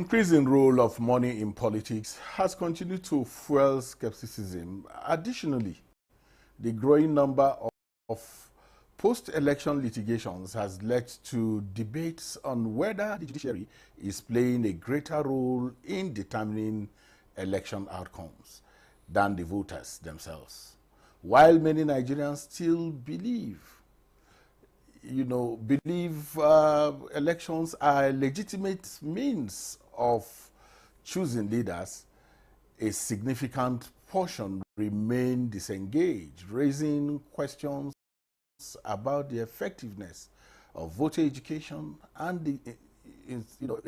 increasing role of money in politics has continued to fuel skepticism. Additionally, the growing number of post-election litigations has led to debates on whether the judiciary is playing a greater role in determining election outcomes than the voters themselves. While many Nigerians still believe elections are a legitimate means of choosing leaders, a significant portion remain disengaged, raising questions about the effectiveness of voter education and the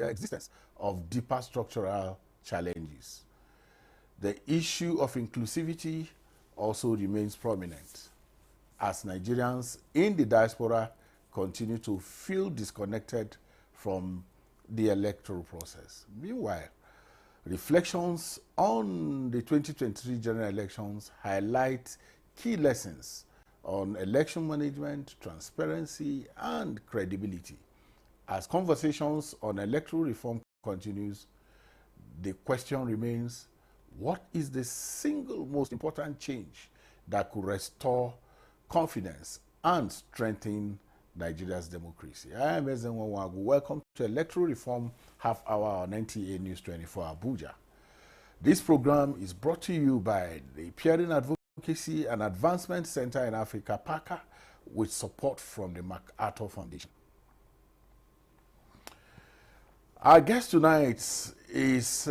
existence of deeper structural challenges. The issue of inclusivity also remains prominent as Nigerians in the diaspora continue to feel disconnected from the electoral process. Meanwhile, reflections on the 2023 general elections highlight key lessons on election management, transparency, and credibility. As conversations on electoral reform continues, the question remains, what is the single most important change that could restore confidence and strengthen Nigeria's democracy? I am Ezenwa Wagu. Welcome to Electoral Reform Half Hour on NTA News 24 Abuja. This program is brought to you by the Peering Advocacy and Advancement Center in Africa, PACA, with support from the MacArthur Foundation. Our guest tonight is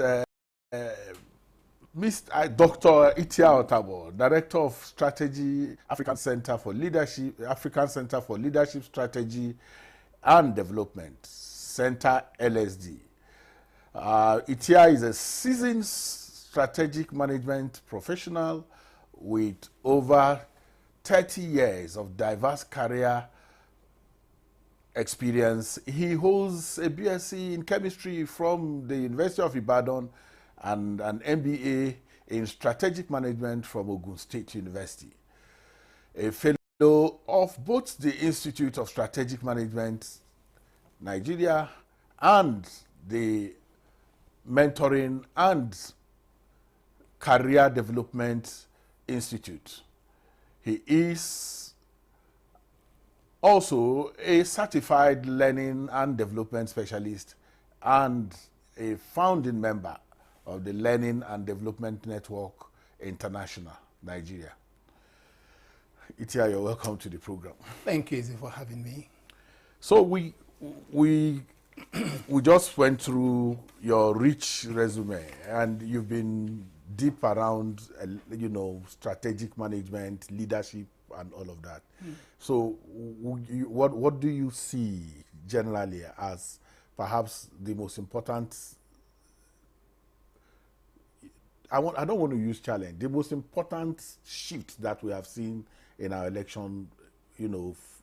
Dr. Itia Otabo, Director of Strategy, African Center for Leadership Strategy and Development, Center LSD. Itia is a seasoned strategic management professional with over 30 years of diverse career experience. He holds a BSc in chemistry from the University of Ibadan and an MBA in strategic management from Ogun State University. A fellow of both the Institute of Strategic Management, Nigeria, and the Mentoring and Career Development Institute. He is also a certified learning and development specialist and a founding member of the Learning and Development Network International, Nigeria. Itia, you're welcome to the program. Thank you, Izzy, for having me. So we just went through your rich resume, and you've been deep around, strategic management, leadership, and all of that. So what do you see generally as perhaps the most important, I don't want to use challenge, the most important shift that we have seen in our election,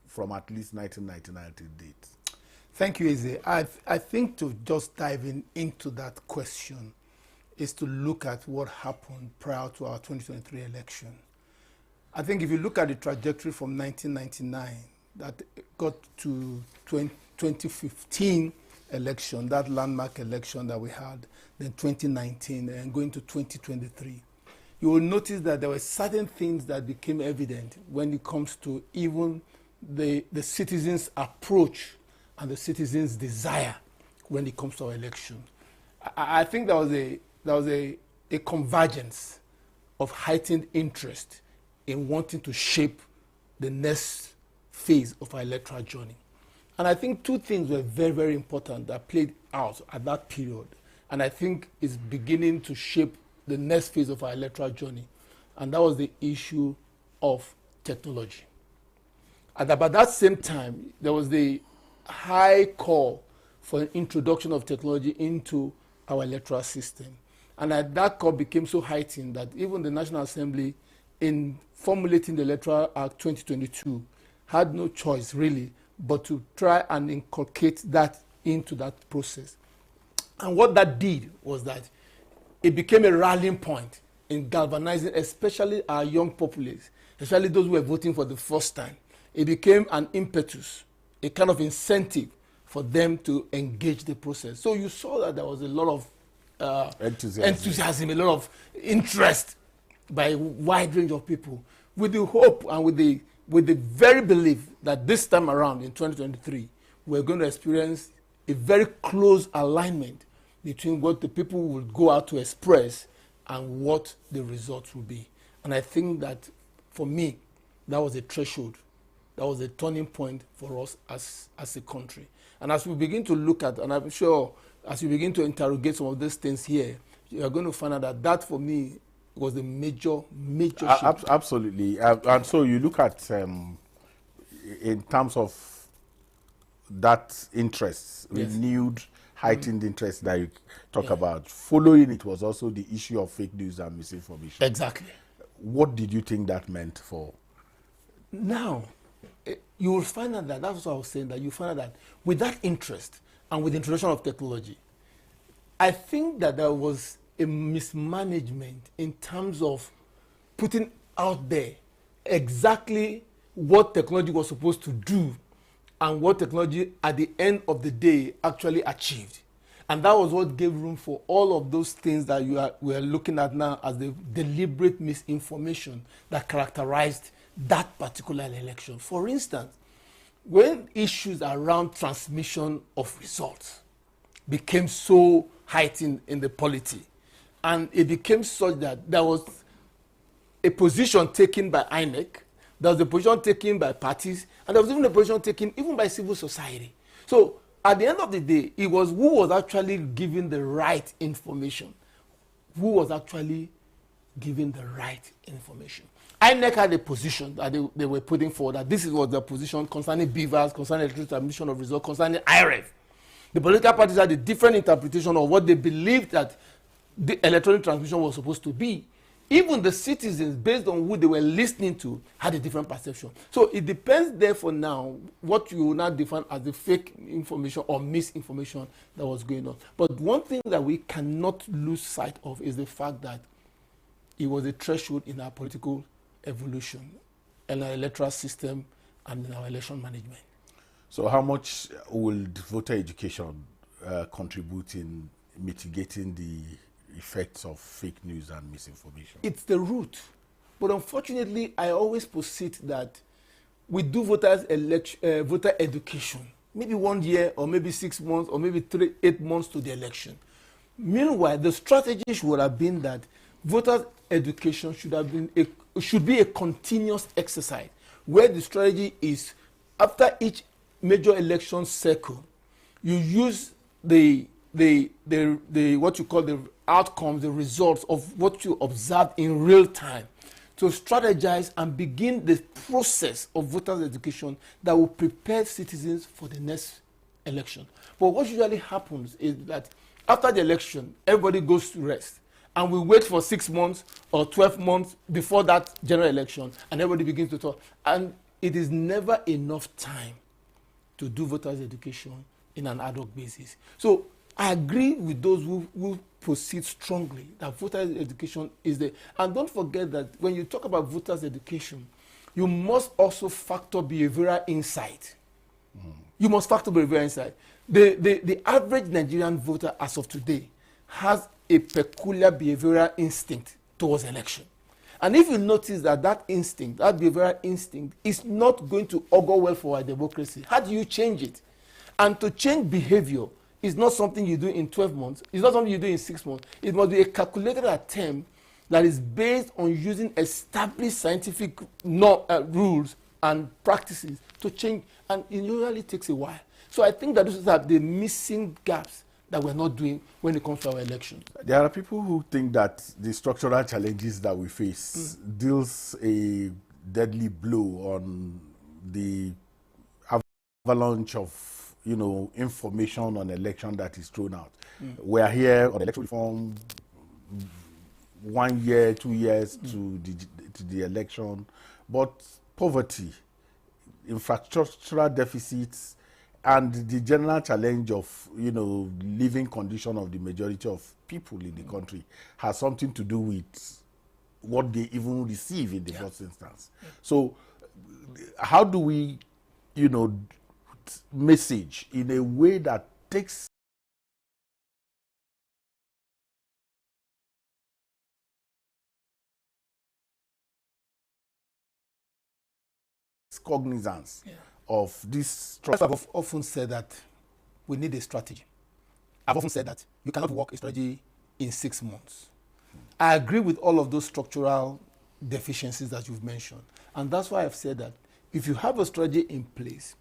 from at least 1999 to date? Thank you, Izzy. I think to just dive into that question is to look at what happened prior to our 2023 election. I think if you look at the trajectory from 1999 that got to 2015 election, that landmark election that we had, then 2019 and going to 2023, you will notice that there were certain things that became evident when it comes to even the citizens' approach and the citizens' desire when it comes to our election. I think there was a convergence of heightened interest in wanting to shape the next phase of our electoral journey. And I think two things were very, very important that played out at that period, and I think is beginning to shape the next phase of our electoral journey, and that was the issue of technology. At about that same time, there was the high call for an introduction of technology into our electoral system. And that call became so heightened that even the National Assembly, in formulating the Electoral Act 2022, had no choice really but to try and inculcate that into that process. And what that did was that it became a rallying point in galvanizing, especially our young populace, especially those who were voting for the first time. It became an impetus, a kind of incentive for them to engage the process. So you saw that there was a lot of enthusiasm, a lot of interest by a wide range of people, with the hope and with the very belief that this time around in 2023, we're going to experience a very close alignment between what the people will go out to express and what the results will be. And I think that, for me, that was a threshold. That was a turning point for us as a country. And as we begin to look at, and I'm sure as we begin to interrogate some of these things here, you are going to find out that that, for me, was the major shift. Absolutely. And so you look at, in terms of that interest, Yes. renewed, heightened interest that you talk about, following it was also the issue of fake news and misinformation. Exactly. What did you think that meant for? Now, you will find out that's what I was saying, that you find out that with that interest and with the introduction of technology, I think that there was a mismanagement in terms of putting out there exactly what technology was supposed to do and what technology at the end of the day actually achieved. And that was what gave room for all of those things that we are looking at now as the deliberate misinformation that characterized that particular election. For instance, when issues around transmission of results became so heightened in the polity, and it became such that there was a position taken by INEC, there was a position taken by parties, and there was even a position taken even by civil society. So at the end of the day, it was who was actually giving the right information. Who was actually giving the right information. INEC had a position that they were putting forward, that this was their position concerning beavers, concerning electronic transmission of results, concerning IREV. The political parties had a different interpretation of what they believed that the electronic transmission was supposed to be. Even the citizens, based on who they were listening to, had a different perception. So it depends, therefore, now what you will now define as the fake information or misinformation that was going on. But one thing that we cannot lose sight of is the fact that it was a threshold in our political evolution, in our electoral system, and in our election management. So how much will voter education contribute in mitigating the effects of fake news and misinformation? It's the root. But unfortunately, I always posit that we do voter education, maybe 1 year or maybe 6 months or maybe 8 months to the election. Meanwhile, the strategy should have been that voter education should be a continuous exercise, where the strategy is, after each major election cycle, you use the what you call the outcomes, the results of what you observe in real time, to strategize and begin the process of voter education that will prepare citizens for the next election. But what usually happens is that after the election, everybody goes to rest, and we wait for 6 months or 12 months before that general election, and everybody begins to talk. And it is never enough time to do voters education in an ad hoc basis. So I agree with those who proceed strongly that voters education is the, and don't forget that when you talk about voters education, you must also factor behavioral insight. You must factor behavioral insight. The average Nigerian voter as of today has a peculiar behavioral instinct towards election. And if you notice that instinct, that behavioral instinct, is not going to augur well for our democracy, how do you change it? And to change behavior is not something you do in 12 months. It's not something you do in 6 months. It must be a calculated attempt that is based on using established scientific rules and practices to change. And it usually takes a while. So I think that those are the missing gaps that we're not doing when it comes to our elections. There are people who think that the structural challenges that we face deals a deadly blow on the avalanche of, information on election that is thrown out. We are here on electoral reform, 1 year, 2 years to the election, but poverty, infrastructural deficits, and the general challenge of, living condition of the majority of people in the country has something to do with what they even receive in the first instance. So how do we, message in a way that takes cognizance of this. I've often said that we need a strategy. I've often said that you cannot work a strategy in 6 months. I agree with all of those structural deficiencies that you've mentioned. And that's why I've said that if you have a strategy in place,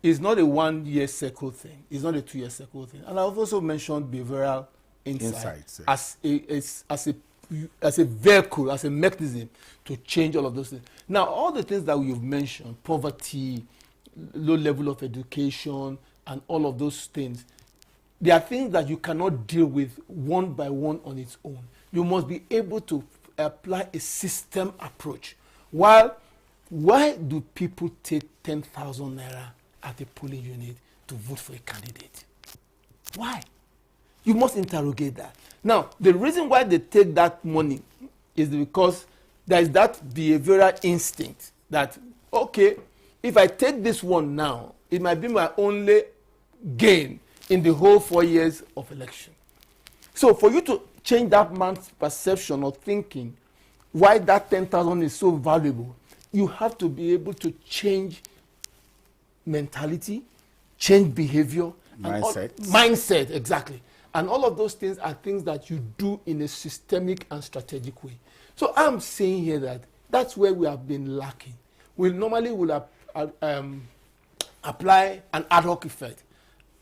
it's not a 1 year cycle thing. It's not a 2 year cycle thing. And I've also mentioned behavioral insights as a vehicle, as a mechanism to change all of those things. Now, all the things that you've mentioned, poverty, low level of education, and all of those things, they are things that you cannot deal with one by one on its own. You must be able to apply a system approach. Why do people take 10,000 naira at a polling unit to vote for a candidate? Why? You must interrogate that. Now, the reason why they take that money is because there is that behavioral instinct that, okay, if I take this one now, it might be my only gain in the whole 4 years of election. So for you to change that man's perception or thinking why that 10,000 is so valuable, you have to be able to change mentality, change behavior, mindset, exactly. And all of those things are things that you do in a systemic and strategic way. So I'm saying here that that's where we have been lacking. We normally will apply an ad hoc effect,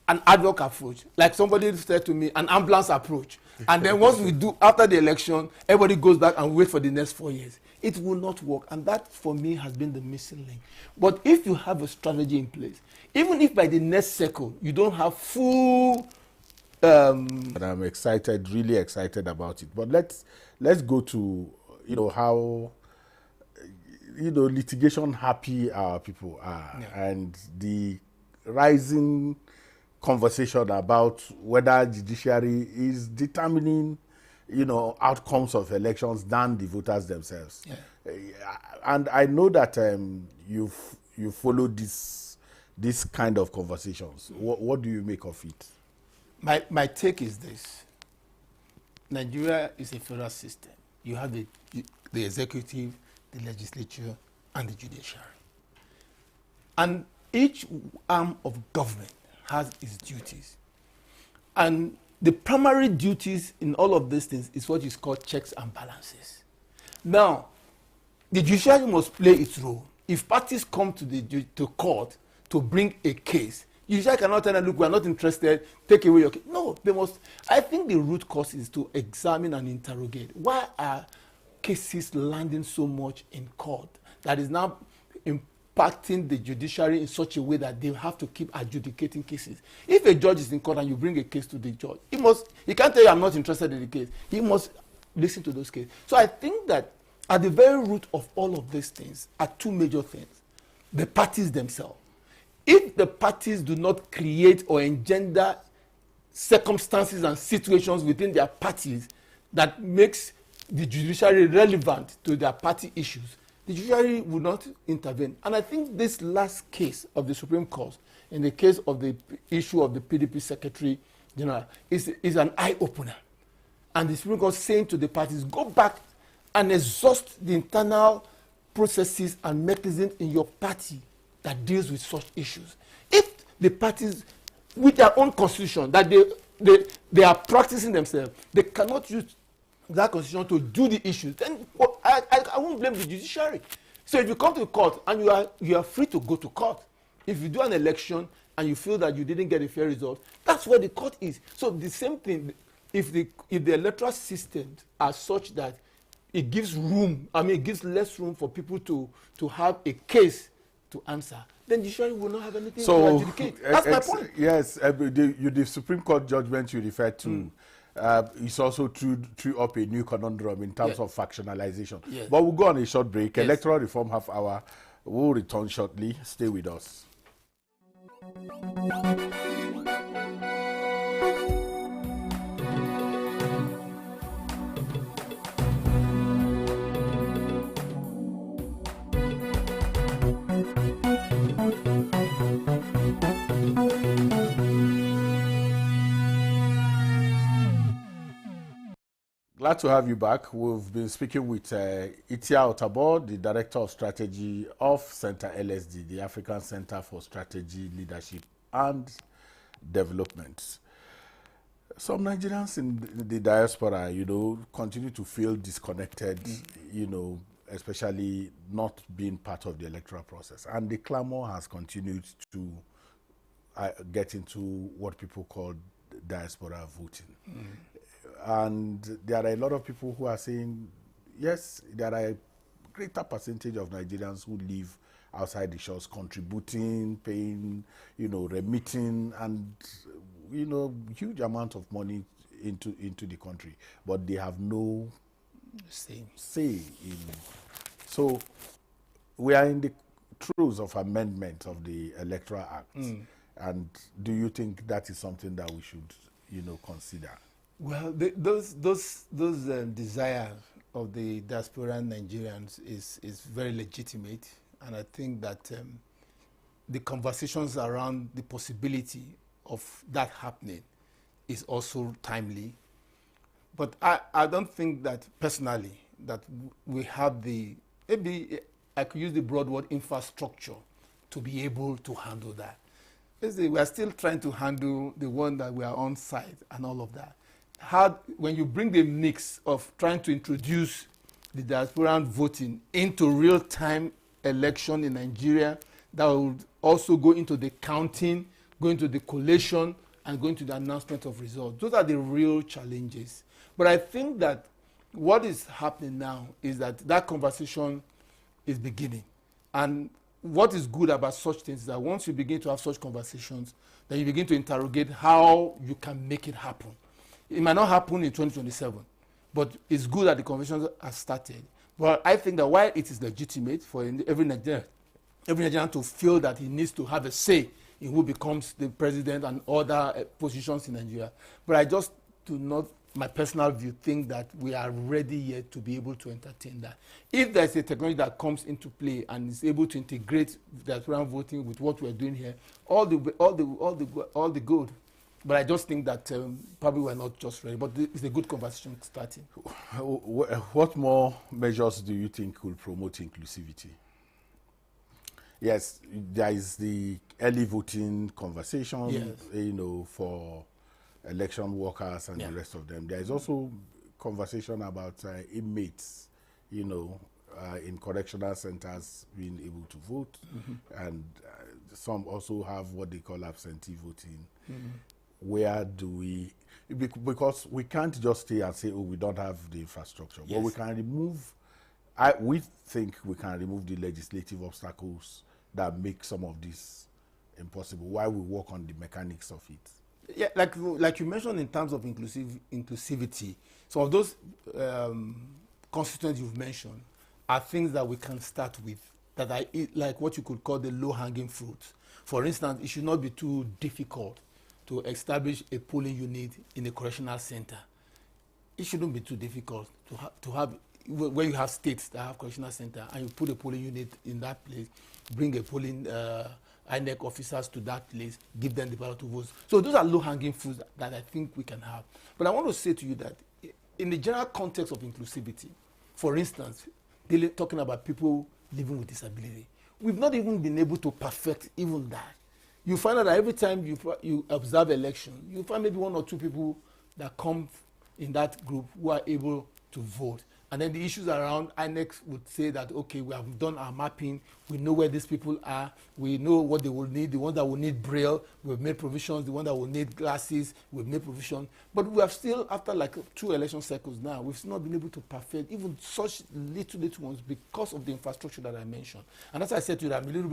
an ad hoc approach. Like somebody said to me, an ambulance approach. And then once we do, after the election, everybody goes back and wait for the next 4 years. It will not work. And that, for me, has been the missing link. But if you have a strategy in place, even if by the next cycle, you don't have full... And I'm excited, really excited about it. But let's go to, how, litigation happy our people are. Yeah. And the rising conversation about whether judiciary is determining, outcomes of elections than the voters themselves. Yeah. And I know that you follow this kind of conversations. What do you make of it? My take is this. Nigeria is a federal system. You have the executive, the legislature, and the judiciary. And each arm of government has its duties. And the primary duties in all of these things is what is called checks and balances. Now, the judiciary must play its role. If parties come to court to bring a case, you cannot tell them, look, we are not interested, take away your case. No, they must. I think the root cause is to examine and interrogate. Why are cases landing so much in court that is now impacting the judiciary in such a way that they have to keep adjudicating cases? If a judge is in court and you bring a case to the judge, he can't tell you I'm not interested in the case. He must listen to those cases. So I think that at the very root of all of these things are two major things. The parties themselves. If the parties do not create or engender circumstances and situations within their parties that makes the judiciary relevant to their party issues, the judiciary will not intervene. And I think this last case of the Supreme Court, in the case of the issue of the PDP Secretary General, is an eye-opener. And the Supreme Court saying to the parties, go back and exhaust the internal processes and mechanisms in your party that deals with such issues. If the parties, with their own constitution, that they are practicing themselves, they cannot use that constitution to do the issues, then I won't blame the judiciary. So if you come to court and you are free to go to court, if you do an election and you feel that you didn't get a fair result, that's where the court is. So the same thing, if the electoral systems are such that it gives room, it gives less room for people to have a case to answer, then the judiciary will not have anything to adjudicate. That's my point. Yes, the Supreme Court judgment you referred to is also threw up a new conundrum in terms of factionalization. Yes. But we'll go on a short break. Yes. Electoral Reform Half Hour. We'll return shortly. Stay with us. Glad to have you back. We've been speaking with Itia Otabor, the Director of Strategy of Center LSD, the African Center for Strategy, Leadership and Development. Some Nigerians in the diaspora, continue to feel disconnected, especially not being part of the electoral process. And the clamor has continued to get into what people call diaspora voting. And there are a lot of people who are saying, yes, there are a greater percentage of Nigerians who live outside the shores, contributing, paying, remitting, and, huge amount of money into the country. But they have no say in. So we are in the throes of amendment of the Electoral Act. And do you think that is something that we should, consider? Well, those desires of the diaspora Nigerians is very legitimate, and I think that the conversations around the possibility of that happening is also timely. But I don't think that personally that we have maybe I could use the broad word infrastructure to be able to handle that. We are still trying to handle the one that we are on site and all of that. When you bring the mix of trying to introduce the diasporan voting into real-time election in Nigeria, that would also go into the counting, go into the collation, and go into the announcement of results. Those are the real challenges. But I think that what is happening now is that conversation is beginning. And what is good about such things is that once you begin to have such conversations, then you begin to interrogate how you can make it happen. It might not happen in 2027, but it's good that the conversations have started. But I think that while it is legitimate for every Nigerian to feel that he needs to have a say in who becomes the president and other positions in Nigeria, but I just do not, my personal view, think that we are ready yet to be able to entertain that. If there's a technology that comes into play and is able to integrate diaspora voting with what we're doing here, all the good. But I just think that probably we're not just ready. But it's a good conversation starting. What more measures do you think will promote inclusivity? Yes, there is the early voting conversation, yes, for election workers and the rest of them. There is also conversation about inmates, in correctional centers being able to vote. And some also have what they call absentee voting. Where do we, because we can't just stay and say, oh, we don't have the infrastructure. Yes. But we can remove, we think we can remove the legislative obstacles that make some of this impossible while we work on the mechanics of it. Yeah, like you mentioned in terms of inclusivity, some of those constituents you've mentioned are things that we can start with, that are like what you could call the low-hanging fruits. For instance, it should not be too difficult to establish a polling unit in a correctional center. It shouldn't be too difficult to have where you have states that have correctional center and you put a polling unit in that place, bring a polling INEC officers to that place, give them the power to vote. So those are low-hanging fruits that I think we can have. But I want to say to you that in the general context of inclusivity, for instance, talking about people living with disability, we've not even been able to perfect even that. You find out that every time you observe election, you find maybe one or two people that come in that group who are able to vote. And then the issues around, INEC would say that, okay, we have done our mapping, we know where these people are, we know what they will need, the ones that will need braille, we've made provisions, the ones that will need glasses, we've made provision. But we have still, after like 2 election cycles now, we've still not been able to perfect even such little ones because of the infrastructure that I mentioned. And as I said to you, I'm a little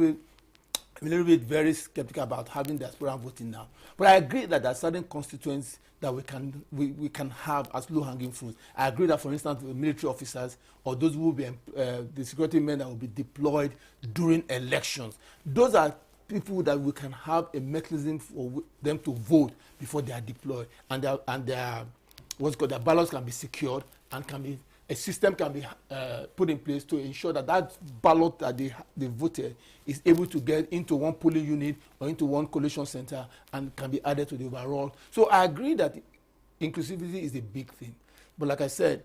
bit very skeptical about having diaspora voting now. But I agree that there are certain constituents that we can have as low-hanging fruit. I agree that, for instance, the military officers or those who will be the security men that will be deployed during elections, those are people that we can have a mechanism for them to vote before they are deployed, and their ballots can be secured and a system can be put in place to ensure that ballot that they voted is able to get into one polling unit or into one collation center and can be added to the overall. So I agree that inclusivity is a big thing. But like I said,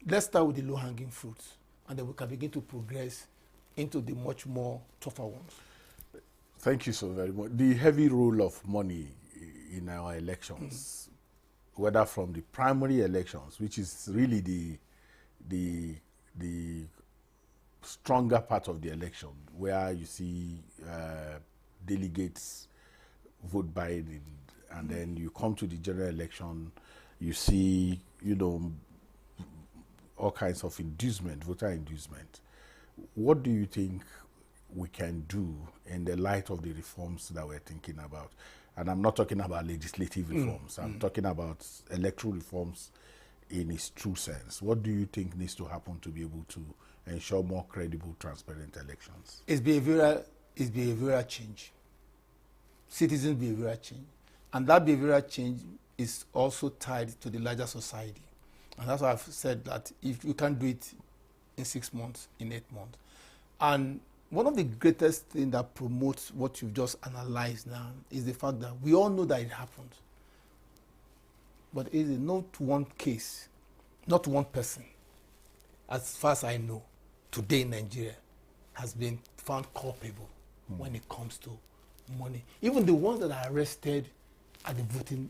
let's start with the low-hanging fruits, and then we can begin to progress into the much more tougher ones. Thank you so very much. The heavy role of money in our elections, whether from the primary elections, which is really the stronger part of the election, where you see delegates vote buying, and then you come to the general election, you see, all kinds of inducement, voter inducement. What do you think we can do in the light of the reforms that we're thinking about? And I'm not talking about legislative reforms. I'm talking about electoral reforms in its true sense. What do you think needs to happen to be able to ensure more credible, transparent elections? It's behavioral change. Citizens' behavioral change. And that behavioral change is also tied to the larger society. And that's why I've said that if you can't do it in 6 months, in 8 months. And one of the greatest things that promotes what you've just analyzed now is the fact that we all know that it happened. But it is not one case, not one person, as far as I know, today in Nigeria, has been found culpable when it comes to money. Even the ones that are arrested at the voting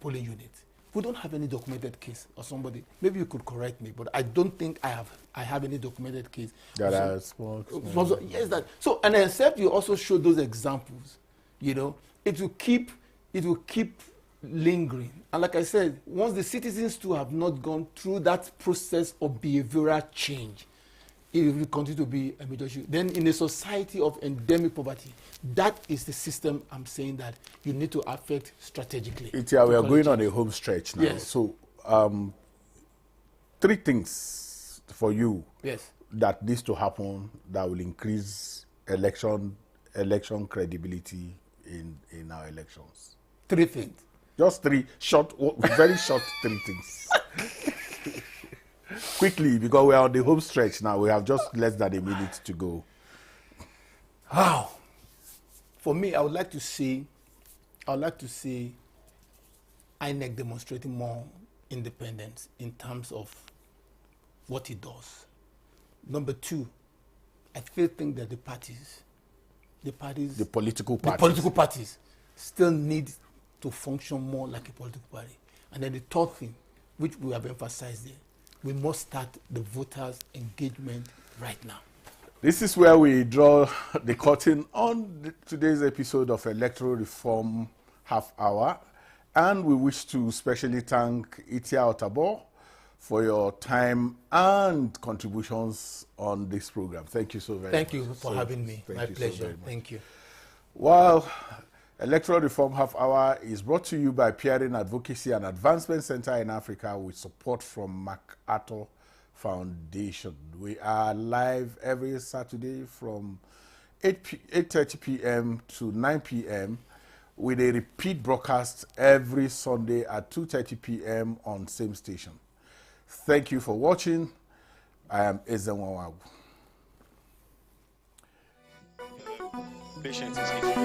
polling units, we don't have any documented case or somebody. Maybe you could correct me, but I don't think I have any documented case. That are small. Yes, that. So, and except you also show those examples, it will keep lingering. And like I said, once the citizens too have not gone through that process of behavioral change, it will continue to be a major issue. Then in a society of endemic poverty, that is the system I'm saying that you need to affect strategically. We are going on a home stretch now. Yes. So 3 things for you that needs to happen that will increase election credibility in our elections. 3 things. Just 3 very short 3 things. Quickly, because we are on the home stretch now. We have just less than a minute to go. Wow. For me, I would like to see INEC demonstrating more independence in terms of what it does. Number 2, I still think that the political parties still need to function more like a political party. And then the 3rd thing, which we have emphasized there, we must start the voters' engagement right now. This is where we draw the curtain on today's episode of Electoral Reform Half Hour. And we wish to specially thank Itia Otabo for your time and contributions on this program. Thank you so very much. Thank you for having me. My pleasure. Thank you. Well, Electoral Reform Half Hour is brought to you by Peering Advocacy and Advancement Center in Africa with support from MacArthur Foundation. We are live every Saturday from 8:30 p.m. to 9 p.m. with a repeat broadcast every Sunday at 2:30 p.m. on same station. Thank you for watching. I am Ezenwawagu. Patience is equal to